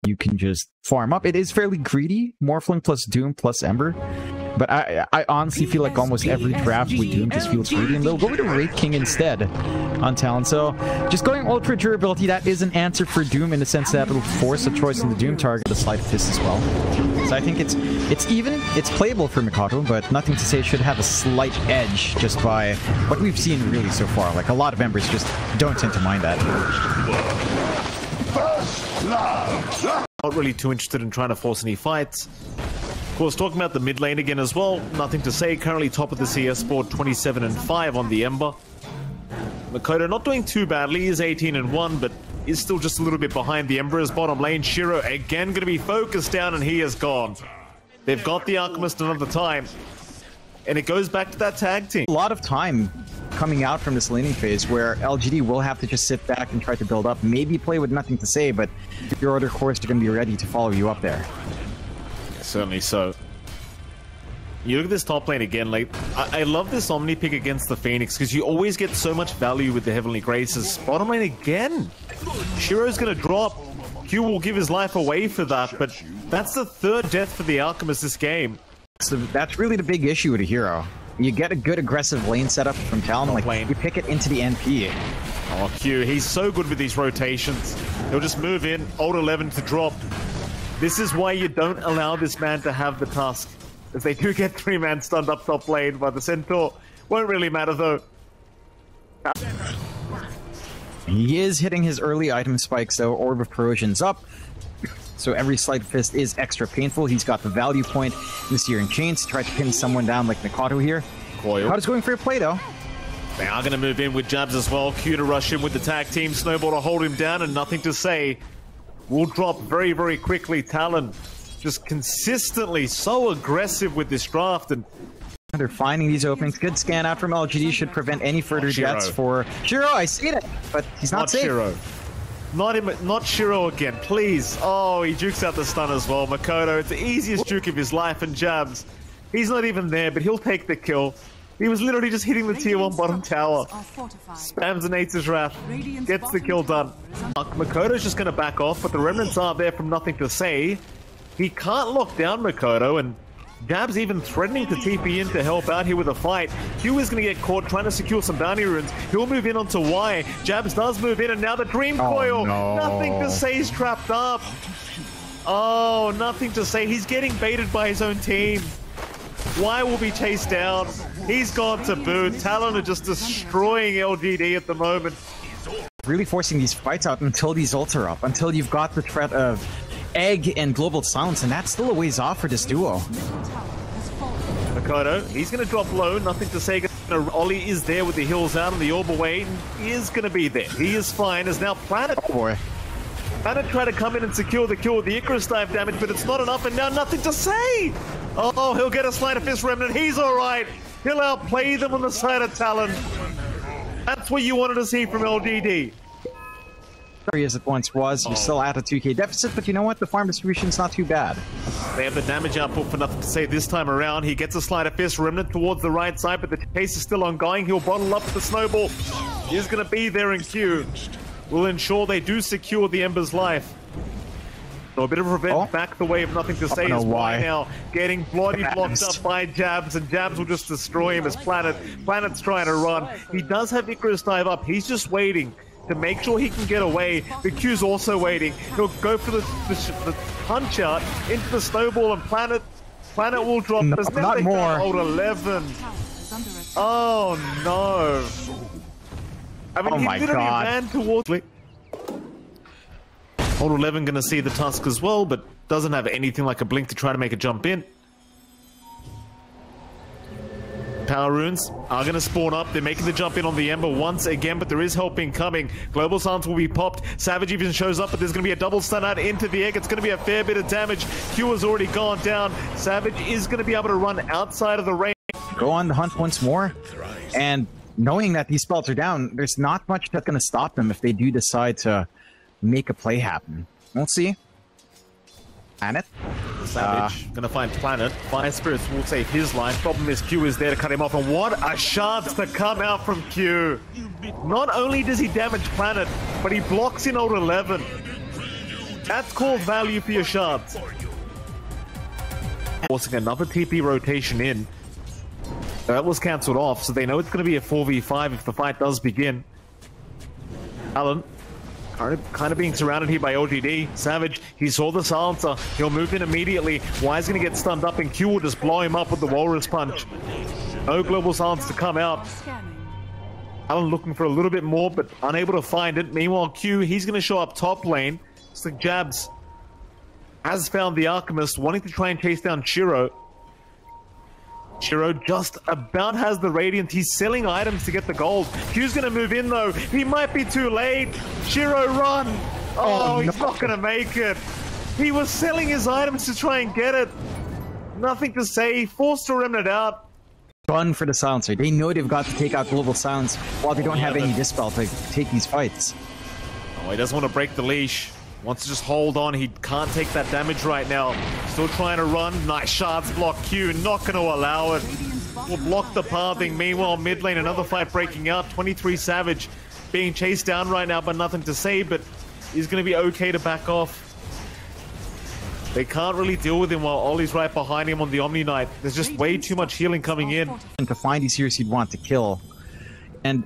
you can just farm up. It is fairly greedy, Morphling plus Doom plus Ember. But I honestly feel like almost every draft with Doom just feels greedy, and they'll go with a Wraith King instead on Talon. So just going Ultra Durability, that is an answer for Doom in the sense that it'll force a choice in the Doom target, the Sleight of Fist as well. So I think it's even, it's playable for Mikado, but nothing to say it should have a slight edge just by what we've seen really so far. Like a lot of Embers just don't tend to mind that. Not really too interested in trying to force any fights. Of course, talking about the mid lane again as well, nothing to say. Currently top of the CS board, 27-5 on the Ember. Makoto not doing too badly, he's 18-1, but is still just a little bit behind the Embers. Bottom lane, Shiro again going to be focused down, and he is gone. They've got the Alchemist another time, and it goes back to that tag team. A lot of time coming out from this laning phase where LGD will have to just sit back and try to build up, maybe play with nothing to say, but your other cores are going to be ready to follow you up there. Certainly so. You look at this top lane again, like, I love this Omni pick against the Phoenix because you always get so much value with the Heavenly Graces. Bottom lane again. Shiro's gonna drop. Q will give his life away for that, but that's the third death for the Alchemist this game. So that's really the big issue with a hero. You get a good aggressive lane setup from Talon, like lane. You pick it into the NP. Oh, Q, he's so good with these rotations. He'll just move in, ult 11 to drop. This is why you don't allow this man to have the task, as they do get 3-man stunned up top lane by the Centaur. Won't really matter though. He is hitting his early item spikes though. Orb of Corrosion's up, so every Sleight of Fist is extra painful. He's got the value point in Searing Chains to try to pin someone down like Mikado here. Mikado's going for a play though. They are going to move in with jabs as well. Q to rush in with the tag team. Snowball to hold him down, and nothing to say. Will drop very, very quickly. Talon just consistently so aggressive with this draft, and they're finding these openings. Good scan out from LGD should prevent any further deaths for Shiro. I see it, but he's not safe. Shiro. Not him, not Shiro again, please. Oh, he jukes out the stun as well. Makoto, it's the easiest juke of his life, and jabs. He's not even there, but he'll take the kill. He was literally just hitting the tier 1 bottom tower. Spams and aids his wrath. Gets the kill done. Makoto's just going to back off, but the remnants are there from nothing to say. He can't lock down Makoto, and Jab's even threatening to TP in to help out here with a fight. Q is going to get caught trying to secure some bounty runes. He'll move in onto Y. Jabs does move in, and now the Dream Coil. No. Nothing to say, he's trapped up. Oh, nothing to say. He's getting baited by his own team. Y will be chased down. He's gone to boot. Talon are just destroying LGD at the moment. Really forcing these fights out until these ults are up, until you've got the threat of Egg and Global Silence, and that's still a ways off for this duo. Makoto, he's going to drop low, nothing to say. Ollie is there with the heals out, and the orb away is going to be there. He is fine, as now Planet. Oh boy. Planet try to come in and secure the kill with the Icarus dive damage, but it's not enough, and now nothing to say! Oh, he'll get a Sleight of Fist Remnant, he's alright! He'll outplay them on the side of Talon. That's what you wanted to see from LGD. As it once was, you're still at a 2k deficit, but you know what? The farm distribution's not too bad. They have the damage output for nothing to say this time around. He gets a Sleight of Fist Remnant towards the right side, but the chase is still ongoing. He'll bottle up the Snowball. He's going to be there in Q. Will ensure they do secure the Ember's life. So a bit of revenge back the way of nothing to say is why now getting bloody blocked up by Jabs, and Jabs will just destroy him as Planet's trying to run. He does have Icarus dive up. He's just waiting to make sure he can get away. The Q's also waiting. He'll go for the punch out into the Snowball, and Planet will drop. No, not more. Ult 11. Oh no. I mean, he literally ran towards. Ult 11 gonna see the Tusk as well, but doesn't have anything like a blink to try to make a jump in. Power runes are going to spawn up. They're making the jump in on the Ember once again, but there is help incoming. Global Silence will be popped. Savage even shows up, but there's going to be a double stun out into the egg. It's going to be a fair bit of damage. Q has already gone down. Savage is going to be able to run outside of the range. Go on the hunt once more, and knowing that these spells are down, there's not much that's going to stop them if they do decide to make a play happen. We'll see. Planet. Savage gonna find Planet. Fire Spirits will save his life. Problem is Q is there to cut him off, and what a chance to come out from Q. Not only does he damage Planet, but he blocks in ult 11. That's called value for your shards. Forcing another TP rotation in. That was cancelled off, so they know it's going to be a 4v5 if the fight does begin. TALON kind of being surrounded here by LGD. Savage, he saw the silencer. He'll move in immediately. Wise going to get stunned up, and Q will just blow him up with the Walrus Punch. No global silence to come out. TALON looking for a little bit more, but unable to find it. Meanwhile, Q, he's going to show up top lane. It's like Jabs has found the Alchemist, wanting to try and chase down Shiro. Shiro just about has the Radiant. He's selling items to get the gold. Q's going to move in, though. He might be too late. Shiro, run! Oh, he's not going to make it. He was selling his items to try and get it. Nothing to say. Forced to remnant out. Fun for the silencer. They know they've got to take out global silence while they don't have any dispel to take these fights. Oh, he doesn't want to break the leash. Wants to just hold on. He can't take that damage right now. Still trying to run. Nice shards block Q. Not going to allow it. Will block the pathing. Meanwhile, mid lane, another fight breaking out. 23 Savage being chased down right now, but nothing to say. But he's going to be okay to back off. They can't really deal with him while Ollie's right behind him on the Omni Knight. There's just way too much healing coming in. And to find these heroes you'd want to kill. And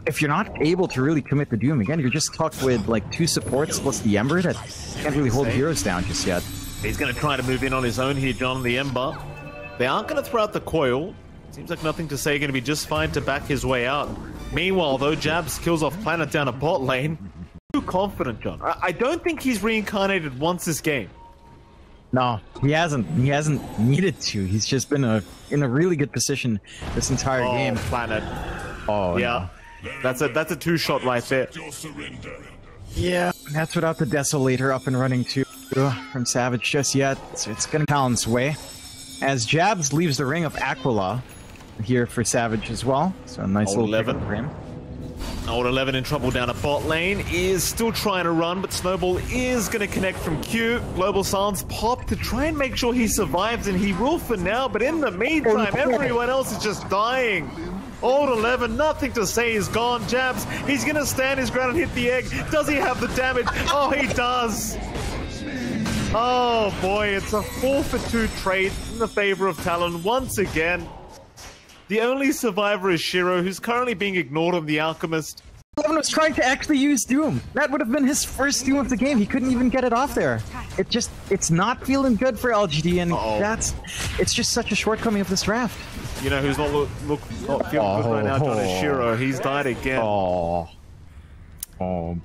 if you're not able to really commit the Doom, again, you're just stuck with like 2 supports plus the Ember that can't really hold heroes down just yet. He's going to try to move in on his own here, John, the Ember. They aren't going to throw out the coil. Seems like nothing to say, going to be just fine to back his way out. Meanwhile, though, Jabs kills off Planet down a bot lane. Too confident, John. I don't think he's reincarnated once this game. No, he hasn't. He hasn't needed to. He's just been in a really good position this entire game. Planet. Oh, yeah. No. That's a 2-shot right there. Yeah, that's without the Desolator up and running too from Savage just yet. So it's gonna Talon's way. As Jabs leaves the ring of Aquila here for Savage as well. So a nice little 11 for him. Old 11 in trouble down a bot lane, is still trying to run, but Snowball is going to connect from Q. Global Silence pop to try and make sure he survives, and he will for now, but in the meantime, everyone else is just dying. Old 11, nothing to say, is gone. Jabs, he's going to stand his ground and hit the egg. Does he have the damage? Oh, he does. Oh boy, it's a 4-for-2 trade in the favor of Talon once again. The only survivor is Shiro, who's currently being ignored on the Alchemist. 11 was trying to actually use Doom. That would have been his first Doom of the game. He couldn't even get it off there. It's not feeling good for LGD, and it's just such a shortcoming of this draft. You know who's not feeling good right now, John, is Shiro. He's died again. Oh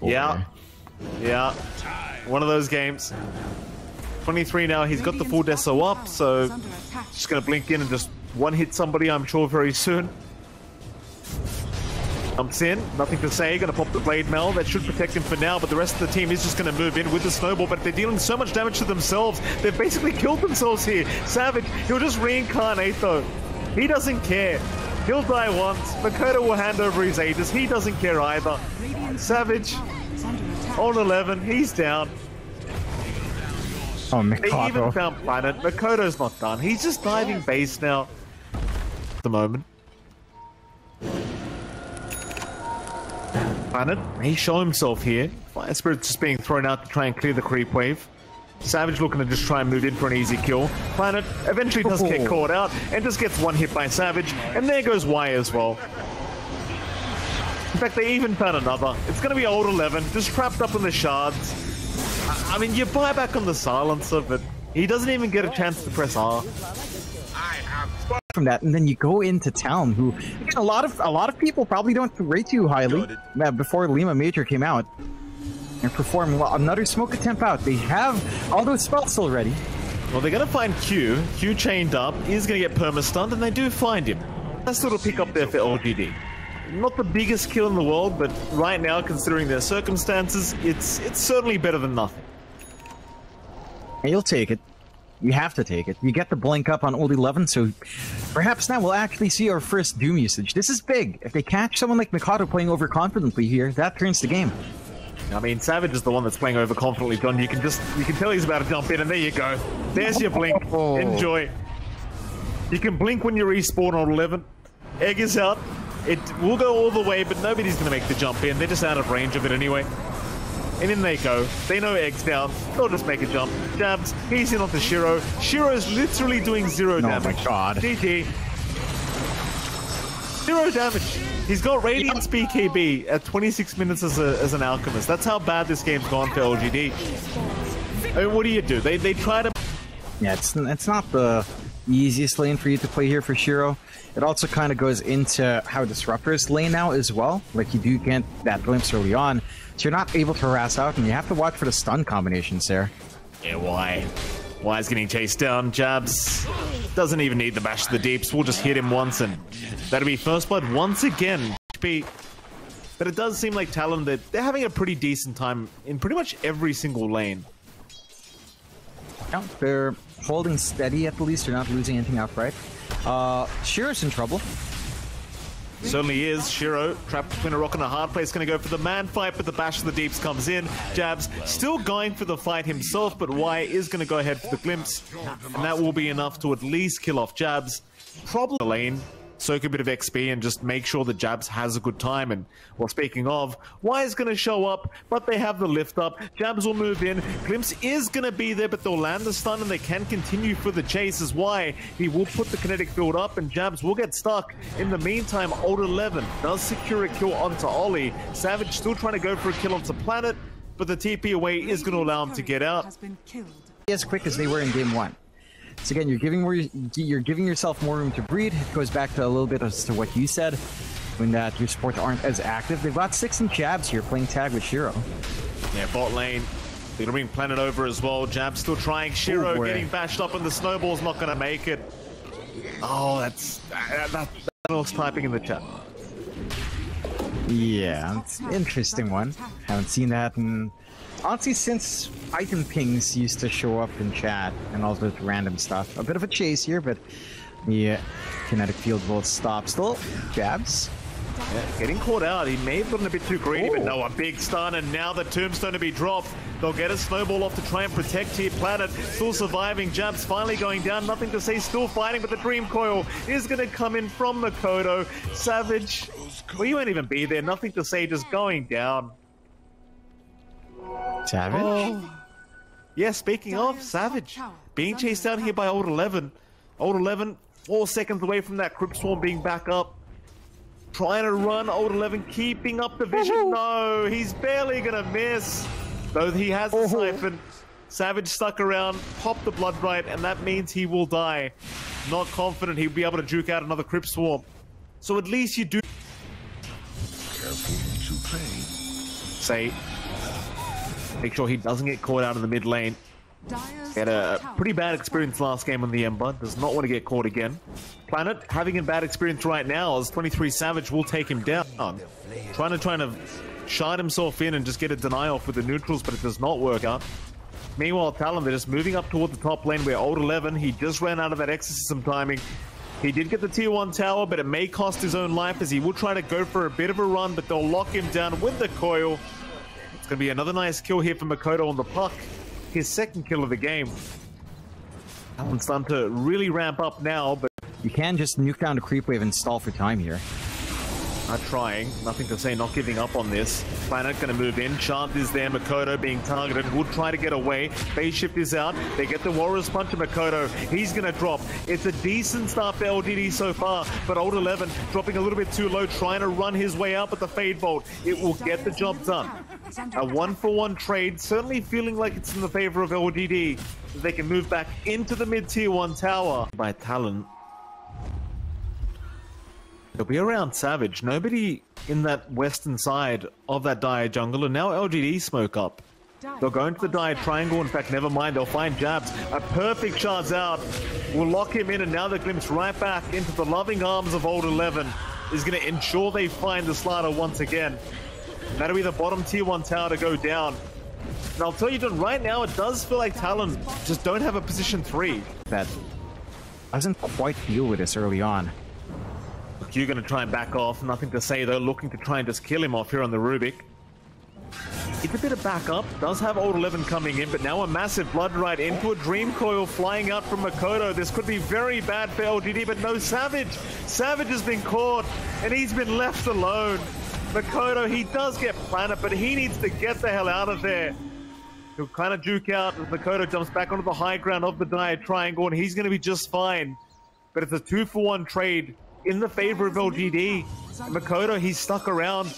boy. Yeah. One of those games. 23 now, he's got the full deso up, so just gonna blink in and just one-hit somebody, I'm sure, very soon. Jumps in, nothing to say, gonna pop the Blade Mail. That should protect him for now, but the rest of the team is just gonna move in with the Snowball, but they're dealing so much damage to themselves. They've basically killed themselves here. Savage, he'll just reincarnate though. He doesn't care. He'll die once. Makoto will hand over his Aegis. He doesn't care either. Savage, on 11, he's down. Oh, Makoto. They even found Planet. Makoto's not done. He's just diving base now. At the moment. Planet may show himself here. Fire Spirit's just being thrown out to try and clear the creep wave. Savage looking to just try and move in for an easy kill. Planet eventually does get caught out and just gets one hit by Savage. And there goes Y as well. In fact, they even found another. It's going to be old 11, just trapped up in the shards. I mean, you buy back on the silencer, but he doesn't even get a chance to press R. From that, and then you go into Talon, who again, a lot of people probably don't rate you highly. Before Lima Major came out and performed well. Another smoke attempt out. They have all those spells still ready. Well, they're gonna find Q. Q chained up. He's gonna get perma-stunned, and they do find him. Nice little pick up there for LGD. Not the biggest kill in the world, but right now, considering their circumstances, it's certainly better than nothing. You'll take it. You have to take it. You get the blink up on old 11, so perhaps now we'll actually see our first Doom usage. This is big. If they catch someone like Mikado playing overconfidently here, that turns the game. I mean, Savage is the one that's playing overconfidently, John. You can tell he's about to jump in, and there you go. There's your blink. Enjoy. You can blink when you respawn on 11. Egg is out. It will go all the way, but nobody's going to make the jump in. They're just out of range of it anyway. And in they go. They know Egg's down. They'll just make a jump. Jabs. He's in onto Shiro. Shiro's literally doing 0 damage. Oh my god. GG. 0 damage. He's got Radiant's BKB at 26 minutes as an Alchemist. That's how bad this game's gone for LGD. I mean, what do you do? They try to... Yeah, it's not the easiest lane for you to play here for Shiro. It also kind of goes into how Disruptor's lane now as well. Like, you do get that glimpse early on, so you're not able to harass out, and you have to watch for the stun combinations there. Yeah, why? Y's getting chased down. Jabs doesn't even need the bash to the deeps. We'll just hit him once, and that'll be first blood once again. But it does seem like Talon, that they're having a pretty decent time in pretty much every single lane. Yeah, they're holding steady at the least. They're not losing anything outright. Shiro's in trouble. Certainly is. Shiro, trapped between a rock and a hard place, going to go for the man fight, but the bash of the deeps comes in. Jabs still going for the fight himself, but Y is going to go ahead for the glimpse, and that will be enough to at least kill off Jabs. Probably the lane, soak a bit of XP and just make sure that Jabs has a good time. And, well, speaking of, Y is going to show up, but they have the lift up. Jabs will move in. Glimpse is going to be there, but they'll land the stun and they can continue for the chase as Y. He will put the kinetic field up and Jabs will get stuck. In the meantime, Old 11 does secure a kill onto Ollie. Savage still trying to go for a kill onto Planet, but the TP away is going to allow him to get out. As quick as they were in game 1. So again, you're giving yourself more room to breed. It goes back to a little bit as to what you said, when that your supports aren't as active. They've got 6 and Jabs here playing tag with Shiro. Yeah, bot lane. They're going to bring Planet over as well. Jabs still trying. Shiro getting bashed up and the snowball's not going to make it. Oh, that's typing in the chat. Yeah, it's an interesting one. Haven't seen that in... honestly, since item pings used to show up in chat and all this random stuff. A bit of a chase here, but the kinetic field will stop still. Jabs. Yeah, getting caught out. He may have gotten a bit too greedy, but no, a big stun, and now the tombstone to be dropped. They'll get a snowball off to try and protect here. Planet still surviving. Jabs finally going down. Nothing to say, still fighting, but the Dream Coil is going to come in from Makoto. Savage, well, you won't even be there. Nothing to say, just going down. Savage? Oh. Yeah, speaking of, Savage being chased down here by Old 11. Old 11, 4 seconds away from that Crypt Swarm being back up. Trying to run, Old 11 keeping up the vision. No, he's barely going to miss. Though he has the siphon. Savage stuck around, popped the Blood Right, and that means he will die. Not confident he'll be able to juke out another Crypt Swarm. So at least you do... Say... Make sure he doesn't get caught out in the mid lane. He had a pretty bad experience last game on the Ember. Does not want to get caught again. Planet having a bad experience right now as 23 Savage will take him down. Trying to shard himself in and just get a deny off with the neutrals, but it does not work out. Meanwhile, Talon, they're just moving up toward the top lane where Old 11, he just ran out of that exorcism timing. He did get the tier 1 tower, but it may cost his own life as he will try to go for a bit of a run, but they'll lock him down with the coil. It's going to be another nice kill here for Makoto on the puck. His second kill of the game. Talon's starting to really ramp up now, but... You can just nuke down the creep wave and stall for time here. Not trying. Nothing to say, not giving up on this. Planet going to move in. Chant is there. Makoto being targeted. Would try to get away. Phase shift is out. They get the Warrior's Punch of Makoto. He's going to drop. It's a decent start for LGD so far, but Old 11 dropping a little bit too low, trying to run his way out, but the Fade Bolt, it will get the job done. A 1-for-1 trade, certainly feeling like it's in the favor of LGD. They can move back into the mid-tier 1 tower by Talon. They'll be around Savage. Nobody in that western side of that Dire jungle, and now LGD smoke up. They'll go into the Dire triangle. In fact, never mind. They'll find Jabs. A perfect shard's out. Will lock him in, and now the glimpse right back into the loving arms of Old 11 is going to ensure they find the slider once again. And that'll be the bottom tier 1 tower to go down. And I'll tell you, John, right now it does feel like Talon just don't have a position 3. That doesn't quite deal with this early on. You're going to try and back off. Nothing to say, though. Looking to try and just kill him off here on the Rubik. It's a bit of backup. Does have Old 11 coming in, but now a massive Blood Right into a Dream Coil flying out from Makoto. This could be very bad for LGD, but no, Savage. Savage has been caught, and he's been left alone. Makoto, he does get Planet, but he needs to get the hell out of there. He'll kind of juke out as Makoto jumps back onto the high ground of the Dire Triangle, and he's going to be just fine. But it's a 2-for-1 trade in the favor of LGD. And Makoto, he's stuck around.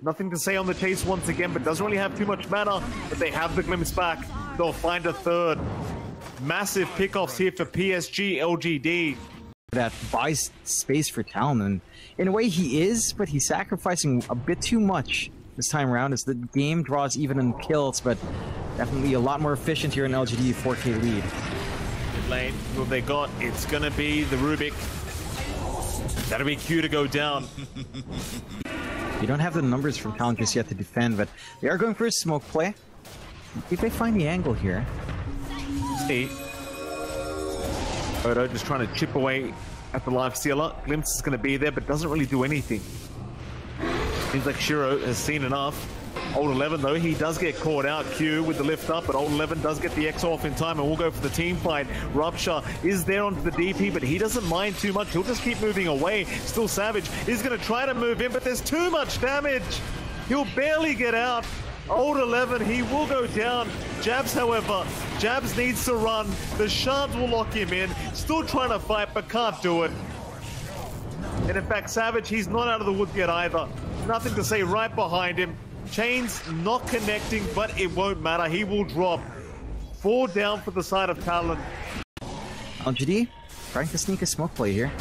Nothing to say on the chase once again, but doesn't really have too much mana. But they have the glimpse back. They'll find a third. Massive pickoffs here for PSG.LGD. That buys space for Talon, and in a way he is, but he's sacrificing a bit too much this time around as the game draws even in kills, but definitely a lot more efficient here in LGD 4K lead. Mid lane, who have they got? It's gonna be the Rubik. That'll be Q to go down. You don't have the numbers from Talon just yet to defend, but they are going for a smoke play. If they find the angle here. See. Odo just trying to chip away at the life stealer. Glimpse is going to be there, but doesn't really do anything. Seems like Shiro has seen enough. Old 11 though, he does get caught out. Q with the lift up, but Old 11 does get the X off in time, and we'll go for the team fight. Rapier is there onto the DP, but he doesn't mind too much. He'll just keep moving away. Still Savage is going to try to move in, but there's too much damage. He'll barely get out. Old 11, he will go down. Jabs, however, Jabs needs to run. The shards will lock him in. Still trying to fight, but can't do it. And in fact, Savage, he's not out of the woods yet either. Nothing to say right behind him. Chains not connecting, but it won't matter. He will drop. 4 down for the side of Talon. LGD trying to sneak a smoke play here.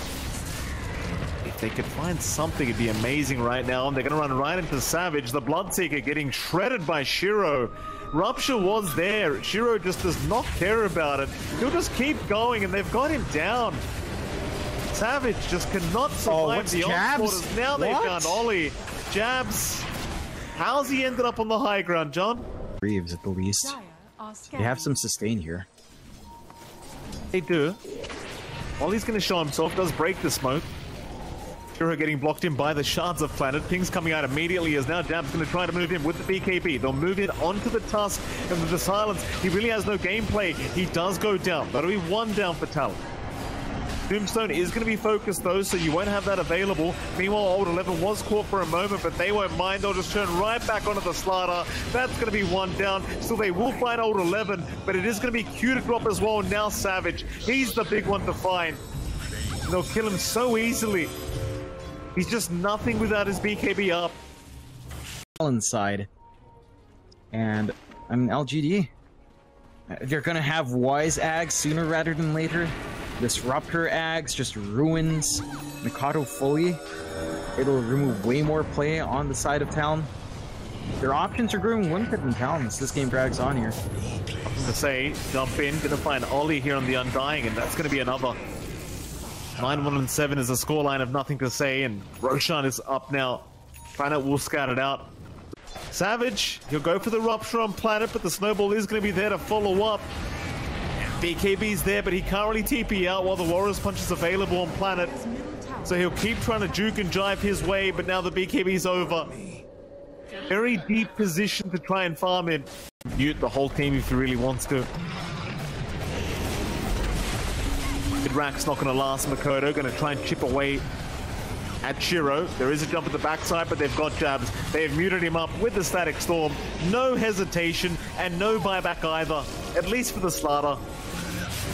If they could find something, it'd be amazing right now. And they're going to run right into Savage. The Bloodseeker getting shredded by Shiro. Rupture was there. Shiro just does not care about it. He'll just keep going, and they've got him down. Savage just cannot survive the onslaught. Now they found Ollie. Jabs. How's he ended up on the high ground, John? Reeves at the least. They have some sustain here. They do. Ollie's going to show himself. Does break the smoke. Shiro getting blocked in by the shards of Planet. Ping's coming out immediately as now Jab's going to try to move in with the BKB. They'll move in onto the Tusk, and with the silence, he really has no gameplay. He does go down. That'll be 1 down for Talon. Tombstone is going to be focused though, so you won't have that available. Meanwhile, Old 11 was caught for a moment, but they won't mind. They'll just turn right back onto the Slaughter. That's going to be 1 down. Still, they will find Old 11, but it is going to be Q to drop as well. Now Savage, he's the big one to find. And they'll kill him so easily. He's just nothing without his BKB up. Inside. And I mean, LGD. They're going to have Wise Ags sooner rather than later. This Rapier Ags just ruins Mikado fully. It'll remove way more play on the side of Talon. Their options are growing limited in Talon as this game drags on here. Nothing to say, jump in, gonna find Ollie here on the Undying, and that's gonna be another. 9-1-7 is a scoreline of nothing to say, and Roshan is up now. Planet will scout it out. Savage, he'll go for the Rupture on Planet, but the Snowball is gonna be there to follow up. BKB's there, but he can't really TP out while the Warriors Punch is available on Planet. So he'll keep trying to juke and jive his way, but now the BKB's over. Very deep position to try and farm him. Mute the whole team if he really wants to. Good rack's not going to last. Makoto going to try and chip away at Shiro. There is a jump at the backside, but they've got Jabs. They have muted him up with the Static Storm. No hesitation and no buyback either, at least for the Slaughter.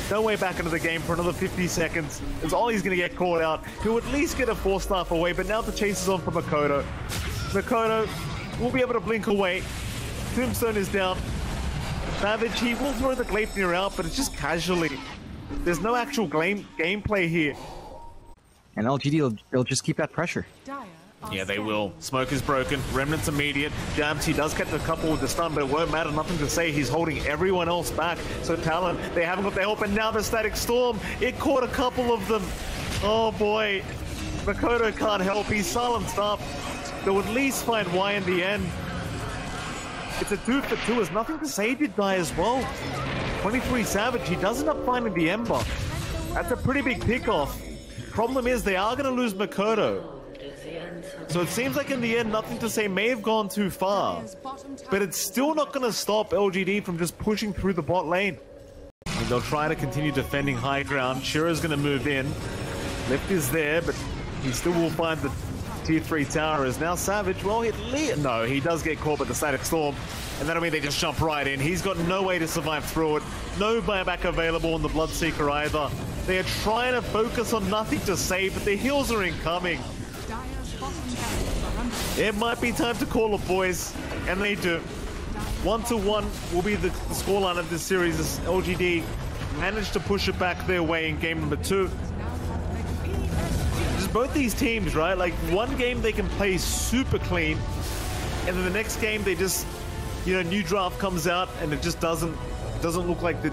No way back into the game for another 50 seconds. As Ollie's going to get caught out. He'll at least get a 4-star away, but now the chase is on for Makoto. Makoto will be able to blink away. Tombstone is down. Savage, he will throw the Gleipnir out, but it's just casually. There's no actual gameplay here. And LGD, they'll just keep that pressure. Yeah, they will. Smoke is broken. Remnant's immediate. Jabs, he does catch a couple with the stun, but it won't matter. Nothing to say. He's holding everyone else back. So Talon, they haven't got their help, and now the Static Storm. It caught a couple of them. Oh boy. Makoto can't help. He's silenced up. They'll at least find Y in the end. It's a 2 for 2. There's nothing to say. He did die as well. 23 Savage. He does end up finding the Ember. That's a pretty big pickoff. Problem is, they are going to lose Makoto. So it seems like in the end, nothing to say may have gone too far. But it's still not going to stop LGD from just pushing through the bot lane. I mean, they'll try to continue defending high ground. Shiro's going to move in. Lift is there, but he still will find the tier 3 tower is now Savage. Well, he does get caught by the Static Storm, and that'll mean they just jump right in. He's got no way to survive through it. No buyback available on the Bloodseeker either. They are trying to focus on nothing to save, but the heals are incoming. It might be time to call it, boys, and they do. 1-1 will be the scoreline of this series as LGD managed to push it back their way in game number 2. Just both these teams, right? Like, one game they can play super clean, and then the next game they just, you know, new draft comes out and it just doesn't look like the